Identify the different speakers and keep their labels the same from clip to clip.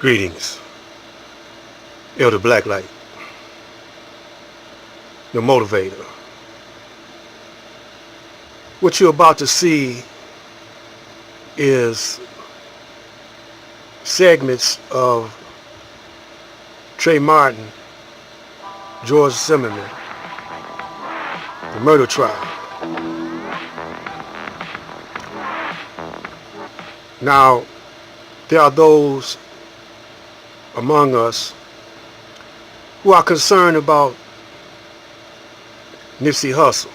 Speaker 1: Greetings, Elder Blacklight, the motivator. What you're about to see is segments of Trey Martin, George Zimmerman, the murder trial. Now, there are those among us who are concerned about Nipsey Hussle.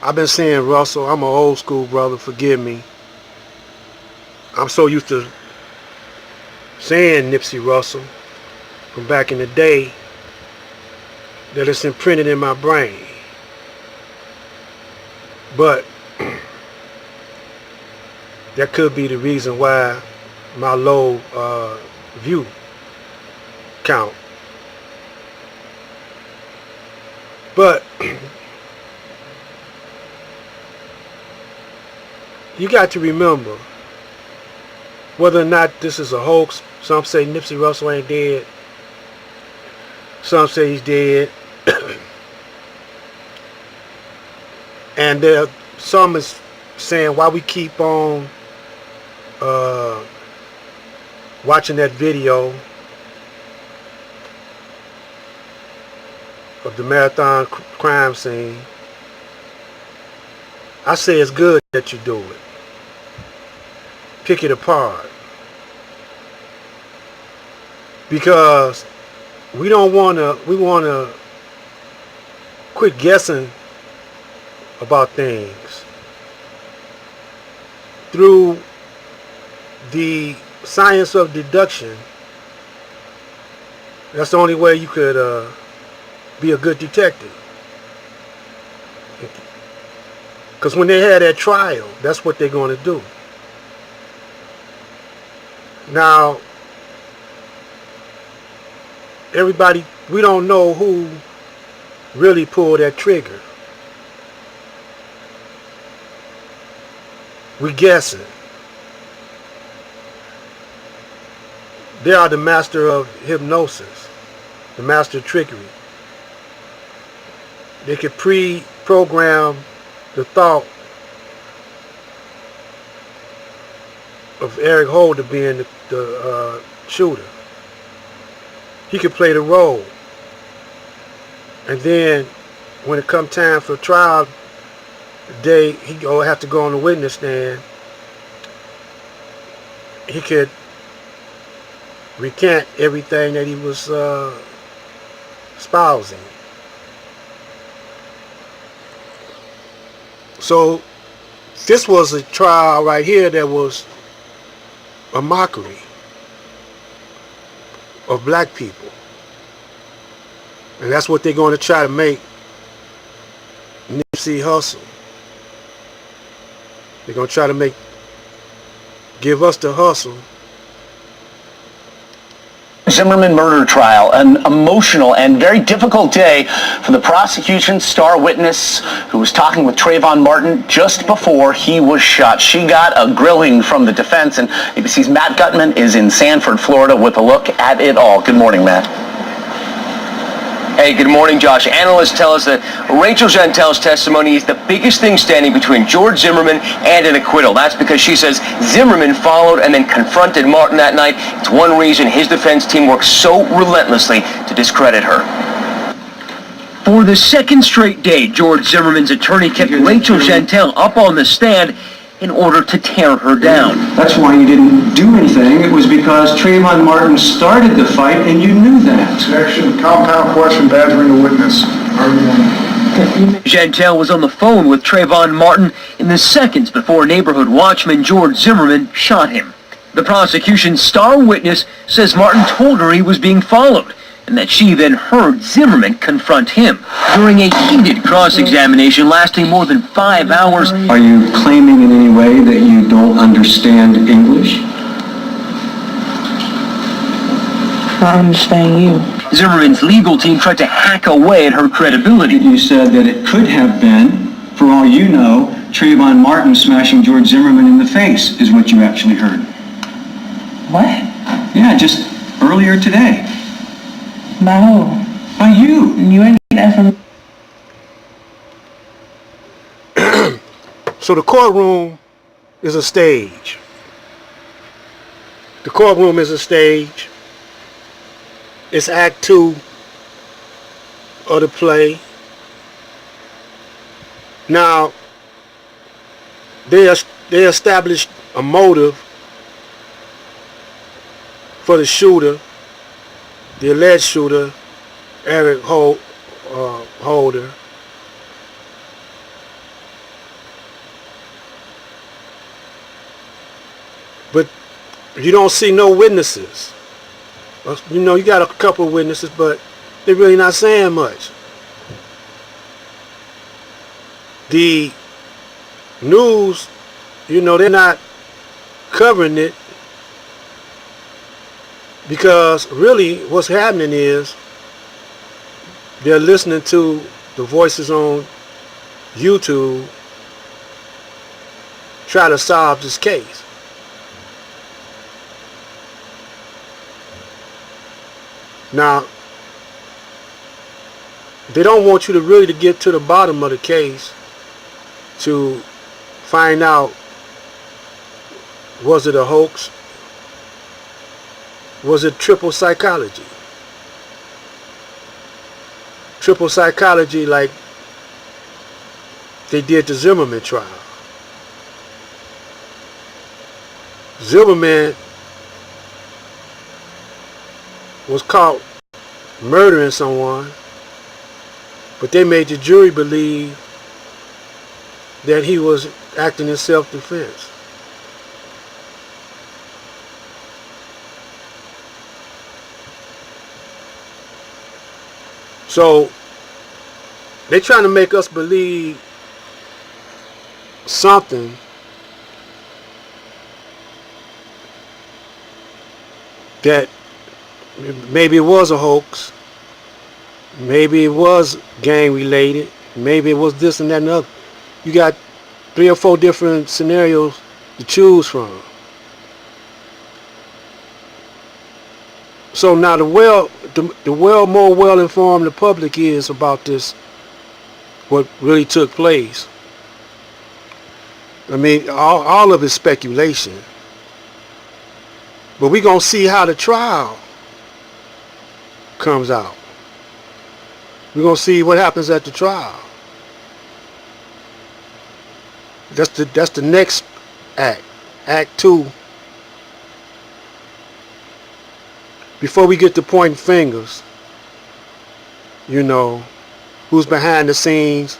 Speaker 1: I've been saying Russell, I'm an old school brother, forgive me. I'm so used to saying Nipsey Russell from back in the day that it's imprinted in my brain. But that could be the reason why my low view count. But you got to remember, whether or not this is a hoax, some say Nipsey Russell ain't dead, some say he's dead, and there some is saying why we keep on watching that video of the marathon crime scene. I say it's good that you do it. Pick it apart. Because we want to quit guessing about things. Through the science of deduction, that's the only way you could be a good detective. Because when they had that trial, that's what they're going to do. Now, everybody, we don't know who really pulled that trigger. We're guessing. They are the master of hypnosis, the master of trickery. They could pre-program the thought of Eric Holder being the shooter. He could play the role. And then when it come time for trial day, he will have to go on the witness stand. He could recant everything that he was espousing. So this was a trial right here that was a mockery of black people. And that's what they're going to try to make Nipsey Hussle. They're going to try to give us the hustle.
Speaker 2: Zimmerman murder trial, an emotional and very difficult day for the prosecution's star witness who was talking with Trayvon Martin just before he was shot. She got a grilling from the defense, and ABC's Matt Gutman is in Sanford, Florida with a look at it all. Good morning, Matt.
Speaker 3: Hey, good morning, Josh. Analysts tell us that Rachel Gentile's testimony is the biggest thing standing between George Zimmerman and an acquittal. That's because she says Zimmerman followed and then confronted Martin that night. It's one reason his defense team works so relentlessly to discredit her. For the second straight day, George Zimmerman's attorney kept Rachel Gentile up on the stand in order to tear her down.
Speaker 4: That's why you didn't do anything. It was because Trayvon Martin started the fight and you knew that.
Speaker 5: Objection, compound question, badgering a witness.
Speaker 3: Gentile was on the phone with Trayvon Martin in the seconds before neighborhood watchman George Zimmerman shot him. The prosecution's star witness says Martin told her he was being followed, and that she then heard Zimmerman confront him during a heated cross-examination lasting more than 5 hours.
Speaker 4: Are you claiming in any way that you don't understand English?
Speaker 6: I understand you.
Speaker 3: Zimmerman's legal team tried to hack away at her credibility.
Speaker 4: You said that it could have been, for all you know, Trayvon Martin smashing George Zimmerman in the face, is what you actually heard.
Speaker 6: What?
Speaker 4: Yeah, just earlier today.
Speaker 6: By who?
Speaker 4: By you.
Speaker 6: You ain't get that from...
Speaker 1: So the courtroom is a stage. The courtroom is a stage. It's Act 2 of the play. Now, they established a motive for the shooter, the alleged shooter, Eric Holder. But you don't see no witnesses. You know, you got a couple of witnesses, but they're really not saying much. The news, you know, they're not covering it because really what's happening is they're listening to the voices on YouTube try to solve this case. Now, they don't want you to really get to the bottom of the case to find out, was it a hoax? Was it triple psychology? Triple psychology like they did the Zimmerman trial. Zimmerman was caught murdering someone, but they made the jury believe that he was acting in self-defense. So they're trying to make us believe something that maybe it was a hoax, maybe it was gang related, maybe it was this and that and the other. You got 3 or 4 different scenarios to choose from. So now the more well-informed the public is about this, what really took place. I mean, all of it's speculation. But we're going to see how the trial comes out. We're going to see what happens at the trial. That's the next act, Act 2. Before we get to pointing fingers, you know, who's behind the scenes,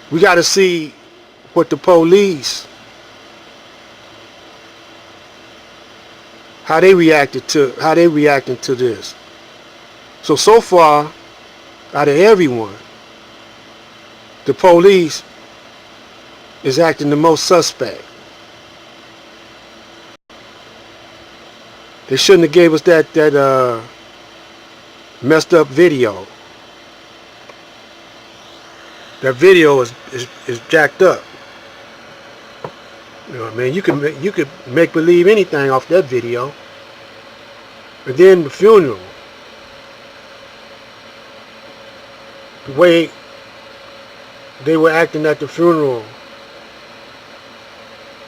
Speaker 1: we got to see what the police, how they reacting to this. So far, out of everyone, the police is acting the most suspect. They shouldn't have gave us that messed up video. That video is jacked up. You know what I mean? You could make believe anything off that video. And then the funeral, the way they were acting at the funeral,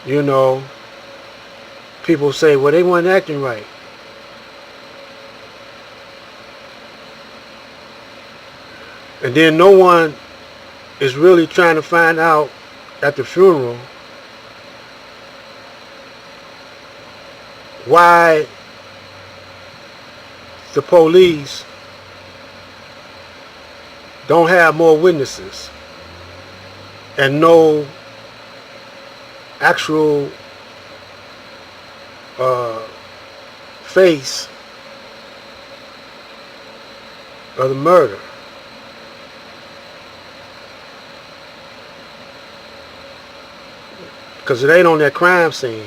Speaker 1: you know, people say, well, they weren't acting right. And then no one is really trying to find out at the funeral why the police don't have more witnesses and no actual face of the murder. Because it ain't on that crime scene.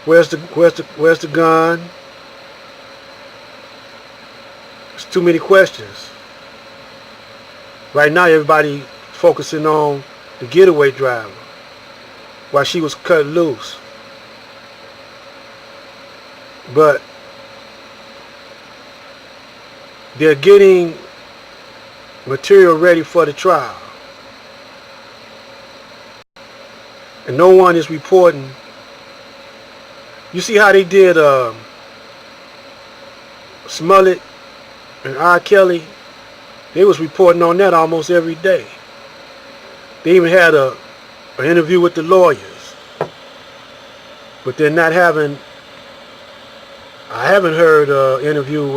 Speaker 1: Where's the gun? There's too many questions. Right now everybody focusing on the getaway driver while she was cut loose. But they're getting material ready for the trial. And no one is reporting. You see how they did Smollett and R. Kelly? They was reporting on that almost every day. They even had an interview with the lawyers. But they're not having, I haven't heard an interview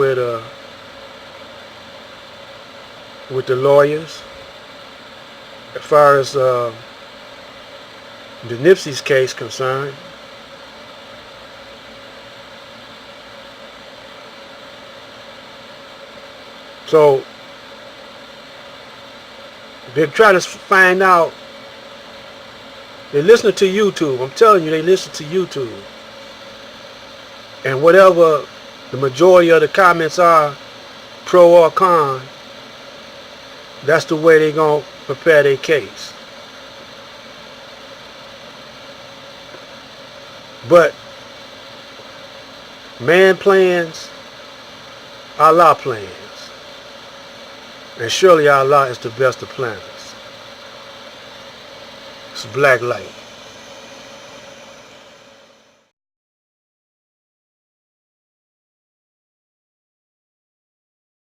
Speaker 1: with the lawyers as far as the Nipsey's case concerned. So they're trying to find out. They listen to YouTube. I'm telling you, they listen to YouTube. And whatever the majority of the comments are, pro or con, that's the way they're going to prepare their case. But man plans, Allah plans. And surely Allah is the best of planners. It's black light.